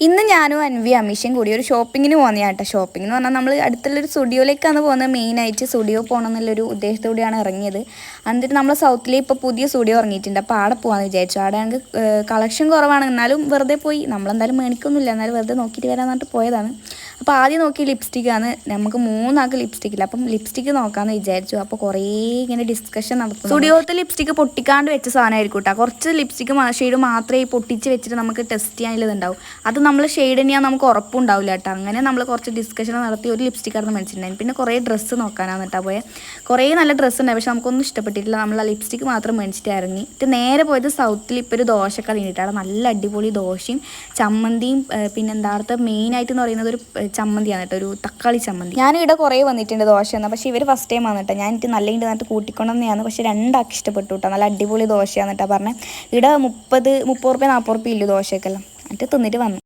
ഇന്ന് ഞാനും അൻവി അമീഷയും കൂടി ഒരു ഷോപ്പിങ്ങിന് പോകുന്നതാണ് കേട്ടോ. ഷോപ്പിംഗ് എന്ന് പറഞ്ഞാൽ നമ്മൾ അടുത്തുള്ളൊരു സ്റ്റുഡിയോയിലേക്കാണ് പോകുന്നത്. മെയിനായിട്ട് സ്റ്റുഡിയോ പോകണം എന്നുള്ളൊരു ഉദ്ദേശത്തോടെയാണ് ഇറങ്ങിയത്. എന്നിട്ട് നമ്മൾ സൗത്തിലെ ഇപ്പോൾ പുതിയ സ്റ്റുഡിയോ ഇറങ്ങിയിട്ടുണ്ട്. അപ്പോൾ അവിടെ പോകാമെന്ന് വിചാരിച്ചു. അവിടെ ഞങ്ങൾക്ക് കളക്ഷൻ കുറവാണ്, എന്നാലും വെറുതെ പോയി. നമ്മളെന്തായാലും മേടിക്കൊന്നുമില്ല, എന്നാലും വെറുതെ നോക്കിയിട്ട് വരാൻ പറഞ്ഞിട്ട് പോയതാണ്. അപ്പോൾ ആദ്യം നോക്കിയ ലിപ്സ്റ്റിക്കാണ്. നമുക്ക് 3 ആൾക്ക് ലിപ്സ്റ്റിക്കില്ല, അപ്പം ലിപ്സ്റ്റിക്ക് നോക്കാമെന്ന് വിചാരിച്ചു. അപ്പോൾ കുറേ ഇങ്ങനെ ഡിസ്കഷൻ നടത്തും. സ്റ്റുഡിയോത്തെ ലിപ്സ്റ്റിക്ക് പൊട്ടിക്കാണ്ട് വെച്ച സാധനമായിരിക്കും കേട്ടോ. കുറച്ച് ലിപ്സ്റ്റിക്ക് ഷെയ്ഡ് മാത്രമേ പൊട്ടിച്ച് വെച്ചിട്ട് നമുക്ക് ടെസ്റ്റ് ചെയ്യാനുള്ളതുണ്ടാവും. അത് നമ്മൾ ഷെയ്ഡ് തന്നെയാണ് നമുക്ക് ഉറപ്പുണ്ടാവില്ല കേട്ടോ. അങ്ങനെ നമ്മൾ കുറച്ച് ഡിസ്കഷൻ നടത്തി ഒരു ലിപ്സ്റ്റിക് ആയിരുന്നു മേടിച്ചിട്ടുണ്ടായിരുന്നു. പിന്നെ കുറേ ഡ്രസ്സ് നോക്കാനാണ് കേട്ടോ പോയത്. കുറേ നല്ല ഡ്രസ്സ് ഉണ്ടായി, പക്ഷെ നമുക്കൊന്നും ഇഷ്ടപ്പെട്ടിട്ടില്ല. നമ്മൾ ആ ലിപ്സ്റ്റിക്ക് മാത്രം മേടിച്ചിട്ട് ഇറങ്ങി. നേരെ പോയത് സൗത്തിൽ ഇപ്പോൾ ഒരു ദോശക്കട കഴിഞ്ഞിട്ടാണ്. നല്ല അടിപൊളി ദോശയും ചമ്മന്തിയും. പിന്നെ എന്താ അടുത്ത മെയിനായിട്ട് എന്ന് പറയുന്നത് ഒരു ചമ്മന്തിയാണ് കേട്ടോ, ഒരു തക്കാളി ചമ്മന്തി. ഞാനിവിടെ കുറേ വന്നിട്ടുണ്ട് ദോശ എന്നാൽ, പക്ഷേ ഇവർ ഫസ്റ്റ് ടൈം വന്നിട്ട് ഞാൻ എനിക്ക് നല്ല ഉണ്ട് എന്നിട്ട് കൂട്ടിക്കൊണ്ടെന്നെയാണ്. പക്ഷേ രണ്ടാൾക്ക് ഇഷ്ടപ്പെട്ടു കേട്ടോ. നല്ല അടിപൊളി ദോശയാണ് കേട്ടോ പറഞ്ഞത്. ഇവിടെ 30 40 40 ഇല്ലു ദോശയൊക്കെല്ലാം. എന്നിട്ട് തിന്നിട്ട് വന്നു.